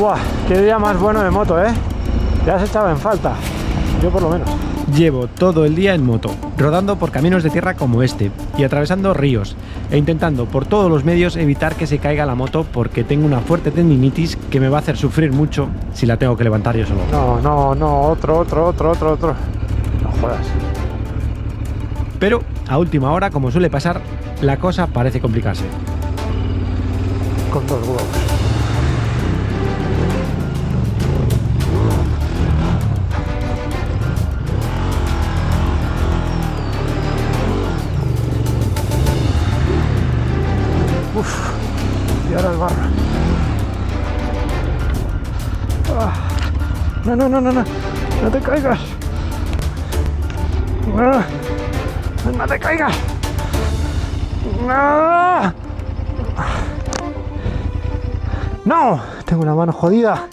Buah, qué día más bueno de moto, ¿eh? Ya se echaba en falta, yo por lo menos. Llevo todo el día en moto, rodando por caminos de tierra como este y atravesando ríos e intentando por todos los medios evitar que se caiga la moto porque tengo una fuerte tendinitis que me va a hacer sufrir mucho si la tengo que levantar yo solo. No, otro. No jodas. Pero a última hora, como suele pasar, la cosa parece complicarse. Con 2 huevos. Uf, y ahora el barro. No te caigas. No te caigas. No, tengo la mano jodida.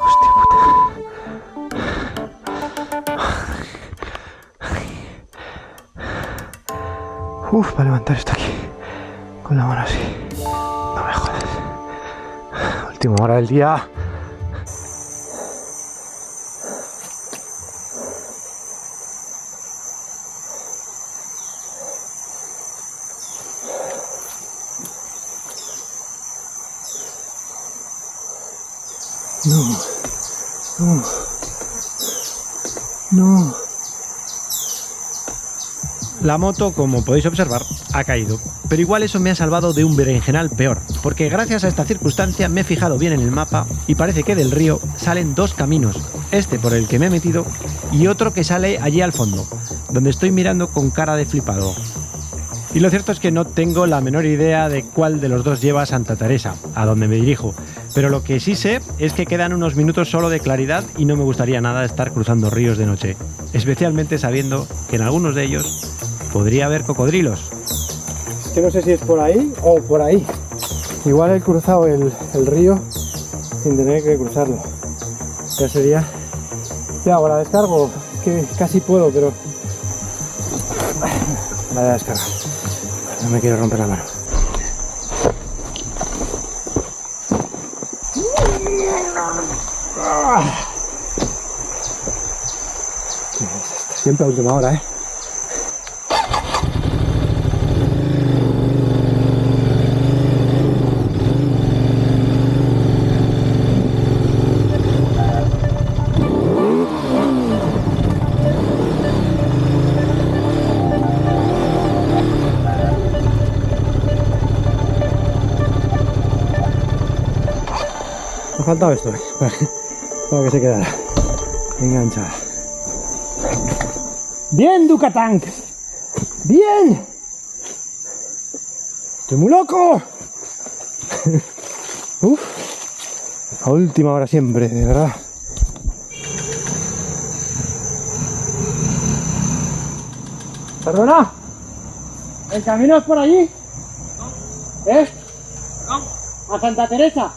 Hostia puta. Uf, para levantar esto aquí con la mano así. No me jodas. Última hora del día. No. La moto, como podéis observar, ha caído. Pero igual eso me ha salvado de un berenjenal peor, porque gracias a esta circunstancia me he fijado bien en el mapa y parece que del río salen 2 caminos, este por el que me he metido y otro que sale allí al fondo, donde estoy mirando con cara de flipado. Y lo cierto es que no tengo la menor idea de cuál de los dos lleva a Santa Teresa, a donde me dirijo, pero lo que sí sé es que quedan unos minutos solo de claridad y no me gustaría nada estar cruzando ríos de noche, especialmente sabiendo que en algunos de ellos podría haber cocodrilos. Es que no sé si es por ahí o por ahí. Igual he cruzado el río sin tener que cruzarlo. Ya sería... ¿Qué hago? ¿La descargo? Es que casi puedo, pero... La voy a descargar. No me quiero romper la mano. Siempre a última hora, ¿eh? Me ha faltado esto, para que se quedara enganchada. ¡Bien, Ducatán! ¡Bien! ¡Estoy muy loco! Uf, a última hora siempre, de verdad. ¿Perdona? ¿El camino es por allí? No. ¿Eh? No. ¿A Santa Teresa?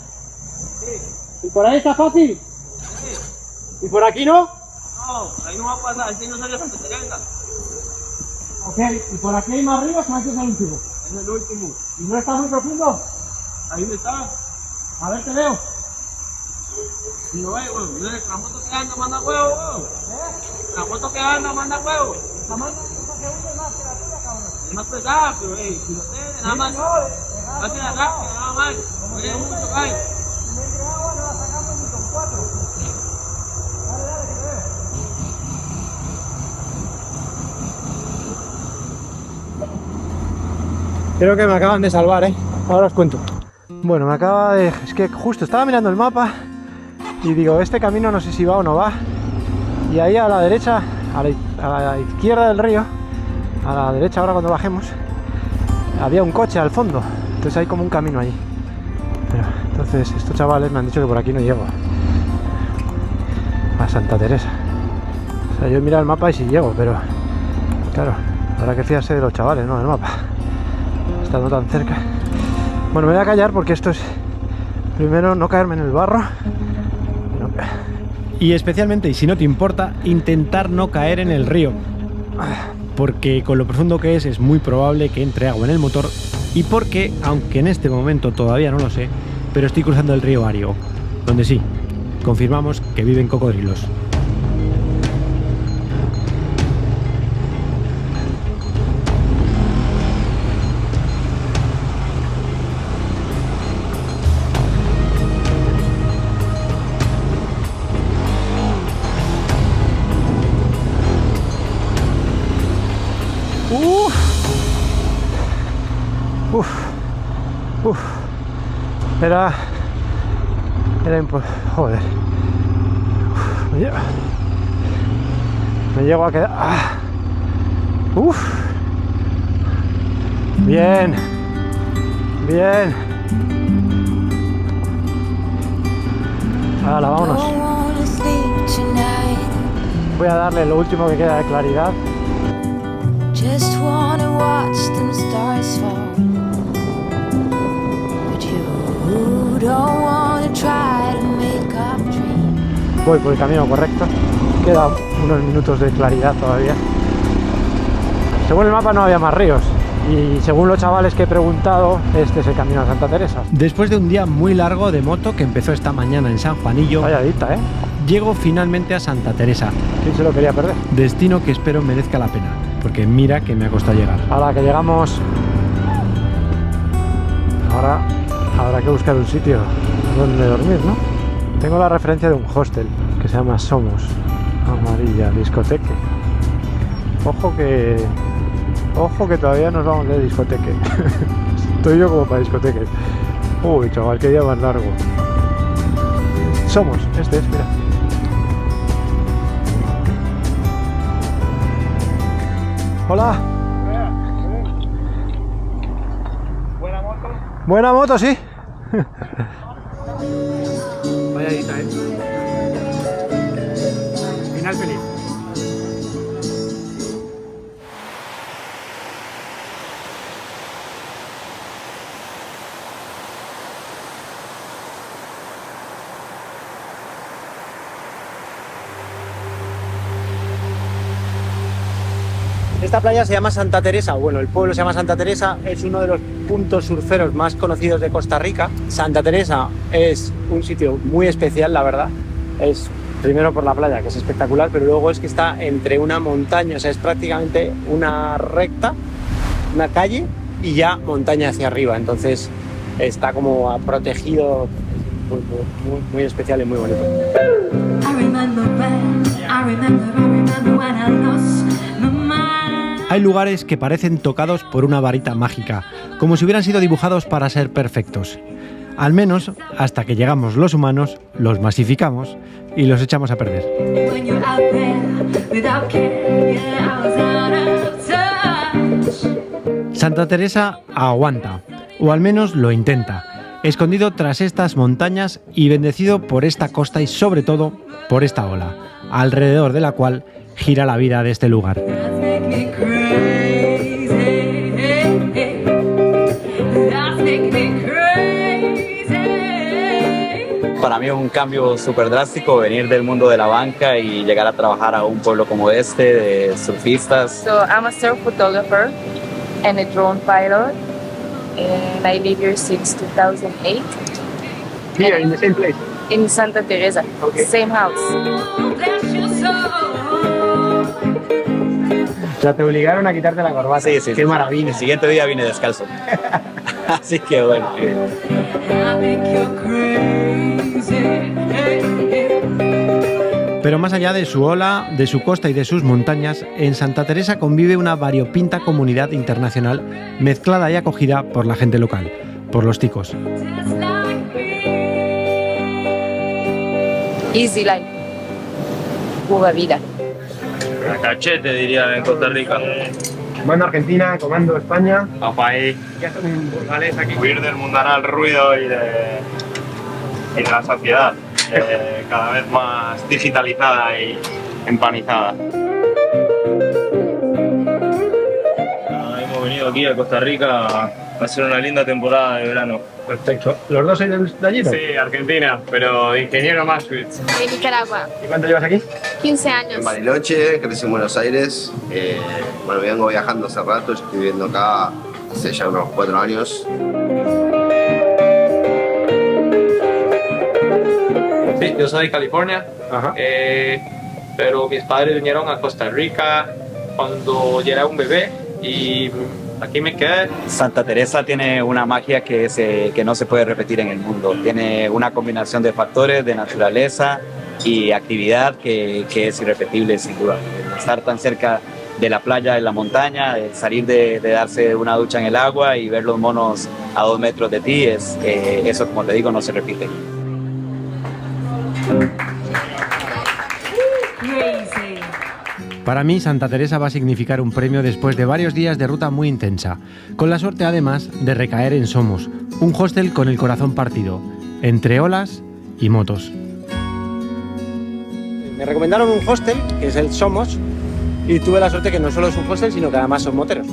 ¿Y por ahí está fácil? Sí. ¿Y por aquí no? No, ahí no va a pasar, así no sale Santa Teresa. Ok, ¿y por aquí hay más ríos o aquí es el último? Es el último. ¿Y no está muy profundo? Ahí no está. A ver, te veo. Y no ve, weón. La moto que anda manda huevo, weón. La moto que anda manda huevo. La mano se hunde más que la tuya, cabrón. Es más pesada, pero si lo tiene, nada más. Va a ser rápido, nada más. No tiene mucho que hay. Si me entra agua, no la sacamos ni con 4. Dale, que te veo. Creo que me acaban de salvar, ahora os cuento. Bueno, me acaba de... Es que justo estaba mirando el mapa y digo, este camino no sé si va o no va. Y ahí a la derecha, a la izquierda del río, a la derecha ahora cuando bajemos, había un coche al fondo. Entonces hay como un camino allí. Pero entonces estos chavales me han dicho que por aquí no llego a Santa Teresa. O sea, yo he mirado el mapa y sí llego, pero claro, habrá que fiarse de los chavales, no del mapa, estando tan cerca. Bueno, me voy a callar porque esto es, primero, no caerme en el barro. No. Y especialmente, y si no te importa, intentar no caer en el río, porque con lo profundo que es muy probable que entre agua en el motor y porque, aunque en este momento todavía no lo sé, pero estoy cruzando el río Ario, donde sí, confirmamos que viven cocodrilos. Era joder. Me llego a quedar. Bien. Bien. Ahora vámonos. Voy a darle lo último que queda de claridad. Just wanna watch them stars fall. But you don't wanna try to make up dreams. Voy por el camino correcto. Quedan unos minutos de claridad todavía. Según el mapa no había más ríos. Y según los chavales que he preguntado, este es el camino a Santa Teresa. Después de un día muy largo de moto que empezó esta mañana en San Juanillo, Valladita, llego finalmente a Santa Teresa. ¿Quién se lo quería perder? Destino que espero merezca la pena, porque mira que me ha costado llegar. Ahora que llegamos, ahora habrá que buscar un sitio donde dormir, ¿no? Tengo la referencia de un hostel que se llama Somos, amarilla, discoteque. Ojo que todavía nos vamos de discoteque. Estoy yo como para discoteque. Uy, chaval, qué día más largo. Somos, este es, mira. Hola. Buena moto. Buena moto, sí. Valladita, Final feliz. Esta playa se llama Santa Teresa, bueno, el pueblo se llama Santa Teresa, es uno de los puntos surferos más conocidos de Costa Rica. Santa Teresa es un sitio muy especial, la verdad. Es primero por la playa, que es espectacular, pero luego es que está entre una montaña, o sea, es prácticamente una recta, una calle y ya montaña hacia arriba. Entonces está como protegido, muy especial y muy bonito. Hay lugares que parecen tocados por una varita mágica, como si hubieran sido dibujados para ser perfectos. Al menos hasta que llegamos los humanos, los masificamos y los echamos a perder. Santa Teresa aguanta, o al menos lo intenta, escondido tras estas montañas y bendecido por esta costa y sobre todo por esta ola, alrededor de la cual gira la vida de este lugar. Para mí es un cambio súper drástico venir del mundo de la banca y llegar a trabajar a un pueblo como este, de surfistas. So I'm a surf photographer and a drone pilot, and I live here since 2008. Here, in the same place. In Santa Teresa, Okay. same house. Ya te obligaron a quitarte la corbata. Sí, sí. Qué maravilla. El siguiente día vine descalzo. Así que bueno. Pero más allá de su ola, de su costa y de sus montañas, en Santa Teresa convive una variopinta comunidad internacional mezclada y acogida por la gente local, por los ticos. Easy life. Pura vida. A cachete, diría en Costa Rica. Comando Argentina, comando España. Papá ahí. ¿Qué hace un burgalés aquí? Huir del mundanal ruido y de la sociedad. Cada vez más digitalizada y empanizada. Hemos venido aquí a Costa Rica a hacer una linda temporada de verano. Perfecto. ¿Los dos sois de allí? Sí, Argentina, pero de ingeniero más. De Nicaragua, ¿Y cuánto llevas aquí? 15 En años. Bariloche, crecí en Buenos Aires. Bueno, vengo viajando hace rato, yo estoy viviendo acá hace ya unos 4 años. Sí, yo soy de California, pero mis padres vinieron a Costa Rica cuando yo era un bebé y aquí me quedé. Santa Teresa tiene una magia que no se puede repetir en el mundo. Tiene una combinación de factores, de naturaleza y actividad que es irrepetible sin duda. Estar tan cerca de la playa, de la montaña, de salir de darse una ducha en el agua y ver los monos a 2 metros de ti, eso, como te digo, no se repite. Para mí, Santa Teresa va a significar un premio después de varios días de ruta muy intensa, con la suerte además de recaer en Somos, un hostel con el corazón partido, entre olas y motos. Me recomendaron un hostel, que es el Somos, y tuve la suerte que no solo es un hostel, sino que además son moteros.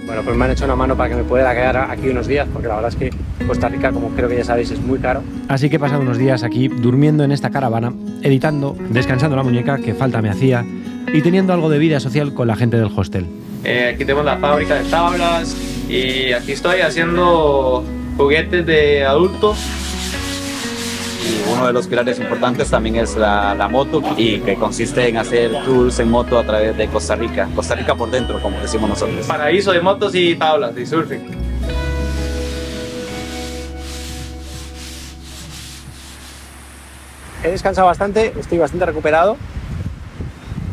Bueno, pues me han hecho una mano para que me pueda quedar aquí unos días, porque la verdad es que Costa Rica, como creo que ya sabéis, es muy caro. Así que he pasado unos días aquí durmiendo en esta caravana, editando, descansando la muñeca, que falta me hacía, y teniendo algo de vida social con la gente del hostel. Aquí tenemos la fábrica de tablas y aquí estoy haciendo juguetes de adultos. Y uno de los pilares importantes también es la moto, y que consiste en hacer tours en moto a través de Costa Rica por dentro, como decimos nosotros. Paraíso de motos y tablas y surfing. He descansado bastante, estoy bastante recuperado.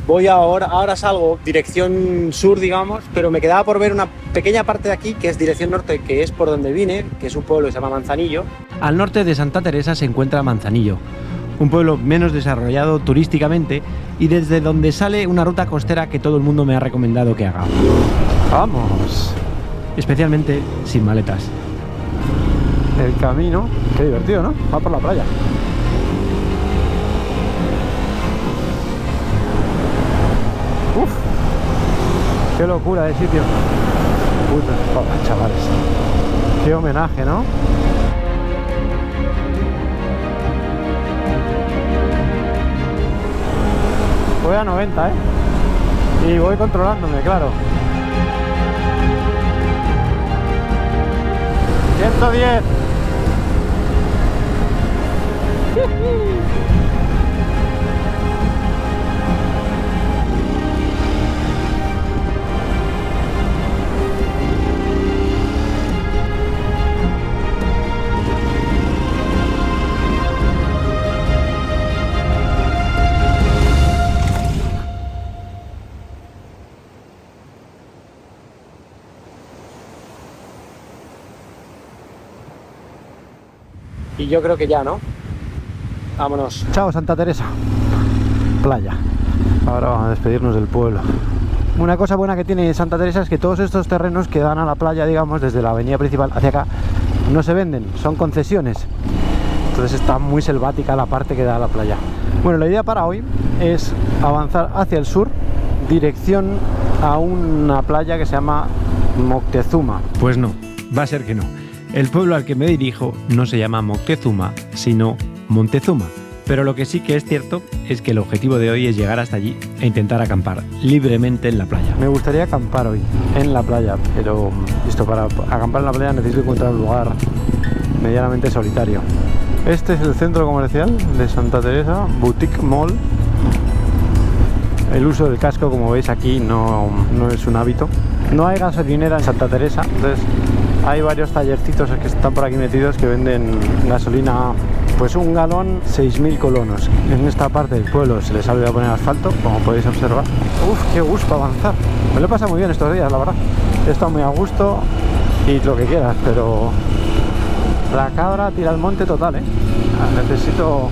Voy ahora salgo dirección sur, digamos, pero me quedaba por ver una pequeña parte de aquí que es dirección norte, que es por donde vine, que es un pueblo que se llama Manzanillo. Al norte de Santa Teresa se encuentra Manzanillo, un pueblo menos desarrollado turísticamente y desde donde sale una ruta costera que todo el mundo me ha recomendado que haga. ¡Vamos! Especialmente sin maletas. El camino, qué divertido, ¿no? Va por la playa. ¡Uf! ¡Qué locura de sitio! Puta, joder, chavales. ¡Qué homenaje!, ¿no? Voy a 90, ¿eh? Y voy controlándome, claro. 110. Y yo creo que ya, ¿no? Vámonos. Chao, Santa Teresa. Playa. Ahora vamos a despedirnos del pueblo. Una cosa buena que tiene Santa Teresa es que todos estos terrenos que dan a la playa, digamos, desde la avenida principal hacia acá, no se venden, son concesiones. Entonces está muy selvática la parte que da a la playa. Bueno, la idea para hoy es avanzar hacia el sur, dirección a una playa que se llama Moctezuma. Pues no, va a ser que no. El pueblo al que me dirijo no se llama Moctezuma, sino Montezuma. Pero lo que sí que es cierto es que el objetivo de hoy es llegar hasta allí e intentar acampar libremente en la playa. Me gustaría acampar hoy en la playa, pero esto, para acampar en la playa necesito encontrar un lugar medianamente solitario. Este es el centro comercial de Santa Teresa, Boutique Mall. El uso del casco, como veis aquí, no es un hábito. No hay gasolinera en Santa Teresa, entonces hay varios tallercitos que están por aquí metidos que venden gasolina, pues un galón 6.000 colonos. En esta parte del pueblo se les ha olvidado poner asfalto, como podéis observar. Uf, qué gusto avanzar. Me lo he pasado muy bien estos días, la verdad. He estado muy a gusto y lo que quieras, pero la cabra tira al monte total, ¿eh? Necesito...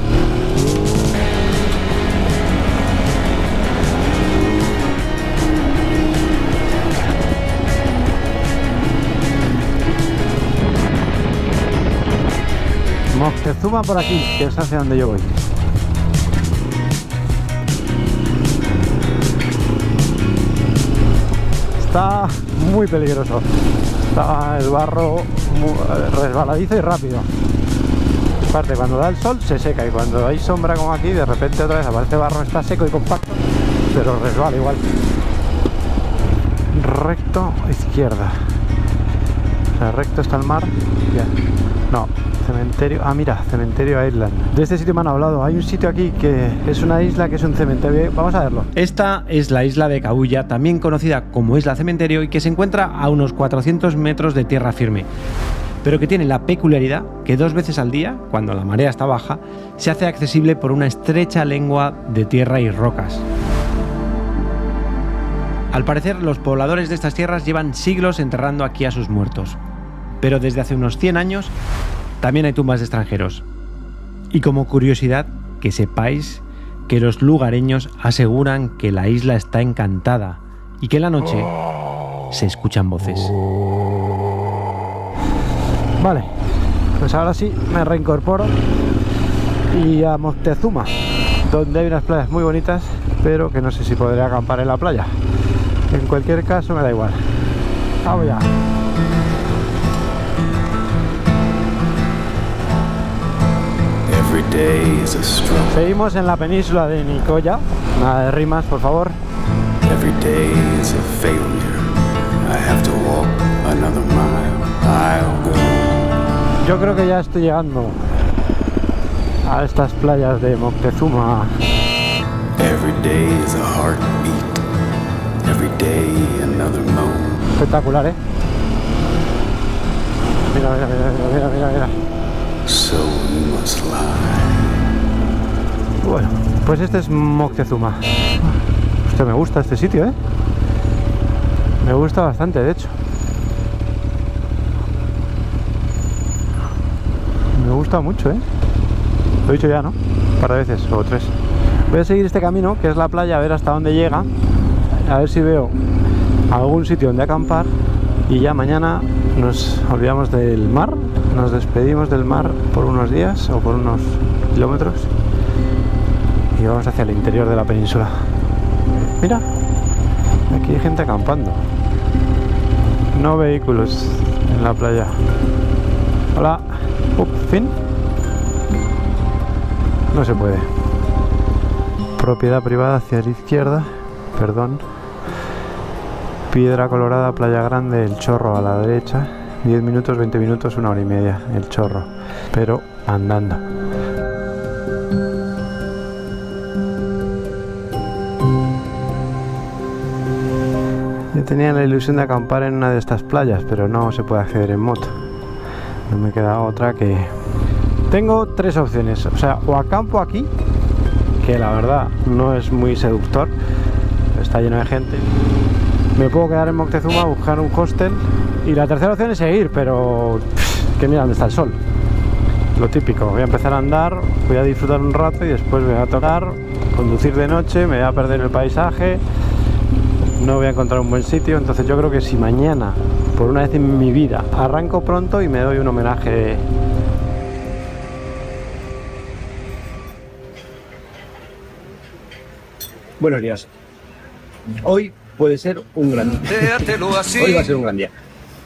Moctezuma por aquí, que es hacia donde yo voy. Está muy peligroso. Está el barro muy resbaladizo y rápido. Aparte, cuando da el sol se seca y cuando hay sombra como aquí, de repente otra vez aparece barro, está seco y compacto, pero resbala igual. Recto, izquierda. sea, recto está el mar. Ya. No, cementerio. Ah, mira, cementerio Island. De este sitio me han hablado. Hay un sitio aquí que es una isla que es un cementerio. Vamos a verlo. Esta es la isla de Cabuya, también conocida como Isla Cementerio, y que se encuentra a unos 400 metros de tierra firme, pero que tiene la peculiaridad que 2 veces al día, cuando la marea está baja, se hace accesible por una estrecha lengua de tierra y rocas. Al parecer, los pobladores de estas tierras llevan siglos enterrando aquí a sus muertos, pero desde hace unos 100 años también hay tumbas de extranjeros. Y como curiosidad, que sepáis que los lugareños aseguran que la isla está encantada y que en la noche se escuchan voces. Vale, pues ahora sí me reincorporo y a Moctezuma, donde hay unas playas muy bonitas, pero que no sé si podré acampar en la playa. En cualquier caso me da igual. Vamos ya. Seguimos en la península de Nicoya. Nada de rimas, por favor. Every day is a failure. I have to walk another mile. I'll go. Yo creo que ya estoy llegando a estas playas de Moctezuma. Every day is a heartbeat. Every day another moan. Espectacular, ¿eh? Mira, mira, mira, mira, mira, mira. So you must lie. Bueno, pues este es Moctezuma. Hostia, me gusta este sitio, ¿eh? Me gusta bastante, de hecho. Me gusta mucho, ¿eh? Lo he dicho ya, ¿no? Un par de veces, o 3. Voy a seguir este camino, que es la playa, a ver hasta dónde llega. A ver si veo algún sitio donde acampar. Y ya mañana nos olvidamos del mar. Nos despedimos del mar por unos días o por unos kilómetros. Y vamos hacia el interior de la península. Mira, aquí hay gente acampando. No vehículos en la playa. Hola. Fin. No se puede. Propiedad privada hacia la izquierda. Perdón. Piedra Colorada, Playa Grande, El Chorro a la derecha. 10 minutos, 20 minutos, 1 hora y media. El Chorro. Pero andando. Yo tenía la ilusión de acampar en una de estas playas, pero no se puede acceder en moto. No me queda otra que... Tengo 3 opciones. O sea, o acampo aquí, que la verdad no es muy seductor, está lleno de gente. Me puedo quedar en Moctezuma, buscar un hostel. Y la tercera opción es seguir, pero... que mira dónde está el sol. Lo típico, voy a empezar a andar, voy a disfrutar un rato y después me va a tocar conducir de noche, me voy a perder el paisaje, no voy a encontrar un buen sitio. Entonces yo creo que si mañana, por una vez en mi vida, arranco pronto y me doy un homenaje. Buenos días. Hoy puede ser un gran día. Hoy va a ser un gran día.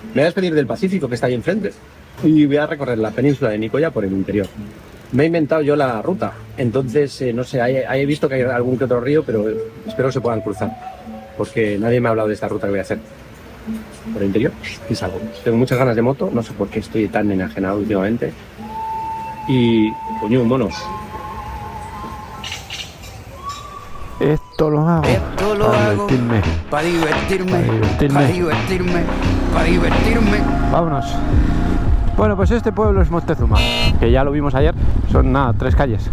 Me voy a despedir del Pacífico, que está ahí enfrente, y voy a recorrer la península de Nicoya por el interior. Me he inventado yo la ruta, entonces no sé, he visto que hay algún que otro río, pero espero que se puedan cruzar, porque nadie me ha hablado de esta ruta que voy a hacer por el interior. Y salgo. Tengo muchas ganas de moto, no sé por qué estoy tan enajenado últimamente. Y, coño, monos. Esto lo hago para divertirme. Vámonos. Bueno, pues este pueblo es Moctezuma, que ya lo vimos ayer. Son nada, 3 calles,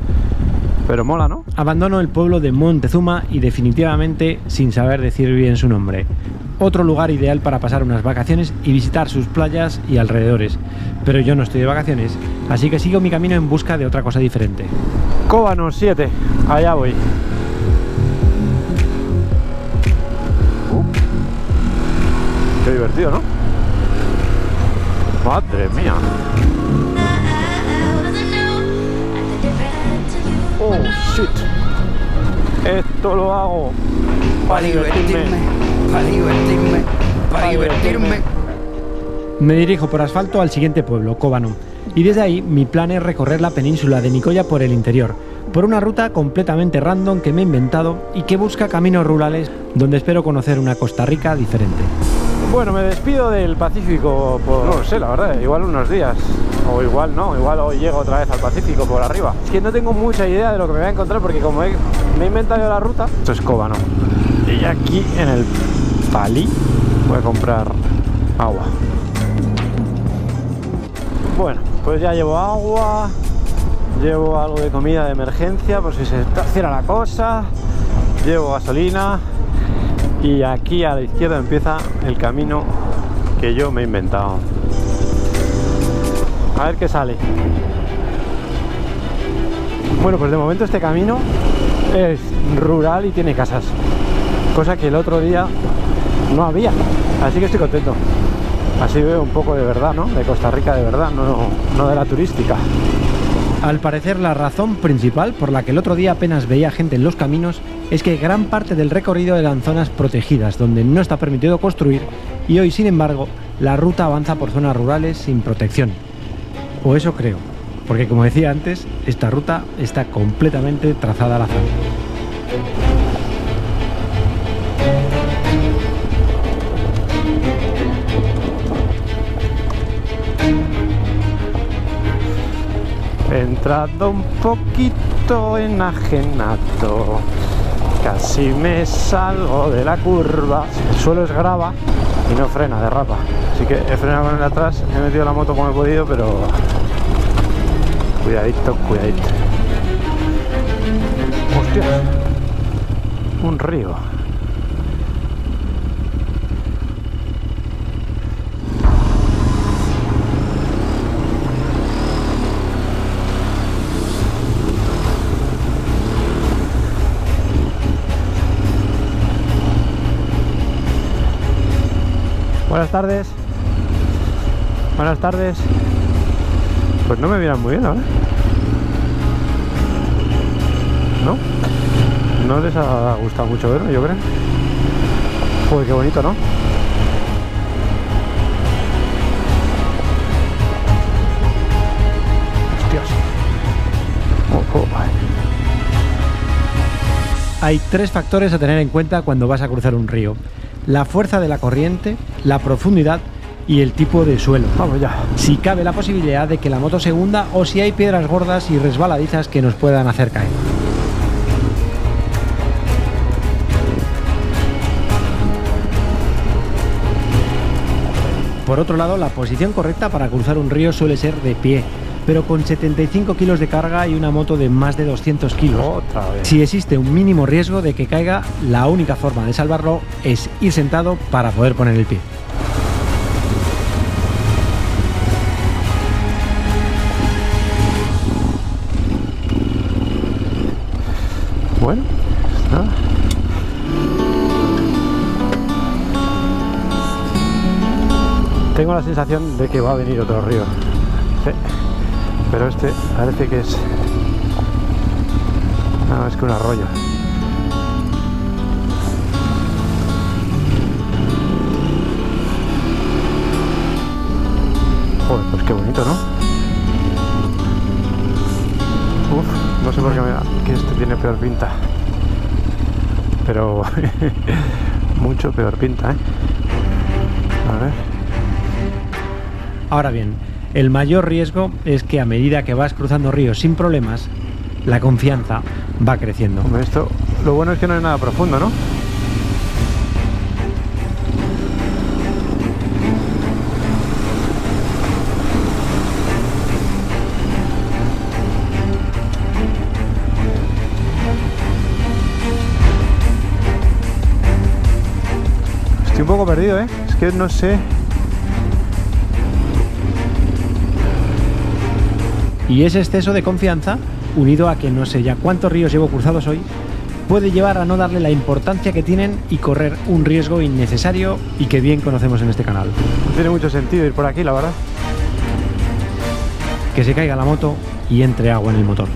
pero mola, ¿no? Abandono el pueblo de Moctezuma y definitivamente sin saber decir bien su nombre. Otro lugar ideal para pasar unas vacaciones y visitar sus playas y alrededores. Pero yo no estoy de vacaciones, así que sigo mi camino en busca de otra cosa diferente. Cóbanos 7, allá voy. Qué divertido, ¿no? Madre mía. Oh, shit. Esto lo hago para divertirme. Me dirijo por asfalto al siguiente pueblo, Cóbano, y desde ahí mi plan es recorrer la península de Nicoya por el interior, por una ruta completamente random que me he inventado y que busca caminos rurales donde espero conocer una Costa Rica diferente. Bueno, me despido del Pacífico por, no sé, la verdad, igual unos días. O igual no, igual hoy llego otra vez al Pacífico por arriba. Es que no tengo mucha idea de lo que me voy a encontrar porque como me he inventado la ruta, esto es Cóbano. Y aquí en el Palí voy a comprar agua. Bueno, pues ya llevo agua, llevo algo de comida de emergencia por si se torciera la cosa, llevo gasolina y aquí a la izquierda empieza el camino que yo me he inventado. A ver qué sale. Bueno, pues de momento este camino es rural y tiene casas, cosa que el otro día no había, así que estoy contento. Así veo un poco de verdad, ¿no? De Costa Rica de verdad, no de la turística. Al parecer la razón principal por la que el otro día apenas veía gente en los caminos es que gran parte del recorrido eran zonas protegidas donde no está permitido construir y hoy, sin embargo, la ruta avanza por zonas rurales sin protección. O eso creo, porque como decía antes, esta ruta está completamente trazada al azar. He entrado un poquito enajenado, casi me salgo de la curva. El suelo es grava y no frena, derrapa. Así que he frenado con el de atrás, he metido la moto como he podido, pero cuidadito, cuidadito. Hostia, un río. Buenas tardes. Buenas tardes. Pues no me miran muy bien ahora. ¿No? No les ha gustado mucho verme, yo creo. Joder, qué bonito, ¿no? Hostias. Hay tres factores a tener en cuenta cuando vas a cruzar un río: la fuerza de la corriente, la profundidad y el tipo de suelo. Vamos ya. Si cabe la posibilidad de que la moto se hunda o si hay piedras gordas y resbaladizas que nos puedan hacer caer. Por otro lado, la posición correcta para cruzar un río suele ser de pie, pero con 75 kilos de carga y una moto de más de 200 kilos. Otra vez. Si existe un mínimo riesgo de que caiga, la única forma de salvarlo es ir sentado para poder poner el pie. Bueno, nada. Tengo la sensación de que va a venir otro río. Sí. Pero este parece que es nada más que un arroyo. Joder, pues qué bonito, ¿no? Uf, no sé por qué me da que este tiene peor pinta. Pero mucho peor pinta, ¿eh? A ver. Ahora bien, el mayor riesgo es que a medida que vas cruzando ríos sin problemas, la confianza va creciendo. Hombre, esto, lo bueno es que no es nada profundo, ¿no? Estoy un poco perdido, ¿eh? Es que no sé. Y ese exceso de confianza, unido a que no sé ya cuántos ríos llevo cruzados hoy, puede llevar a no darle la importancia que tienen y correr un riesgo innecesario y que bien conocemos en este canal. No tiene mucho sentido ir por aquí, la verdad. Que se caiga la moto y entre agua en el motor.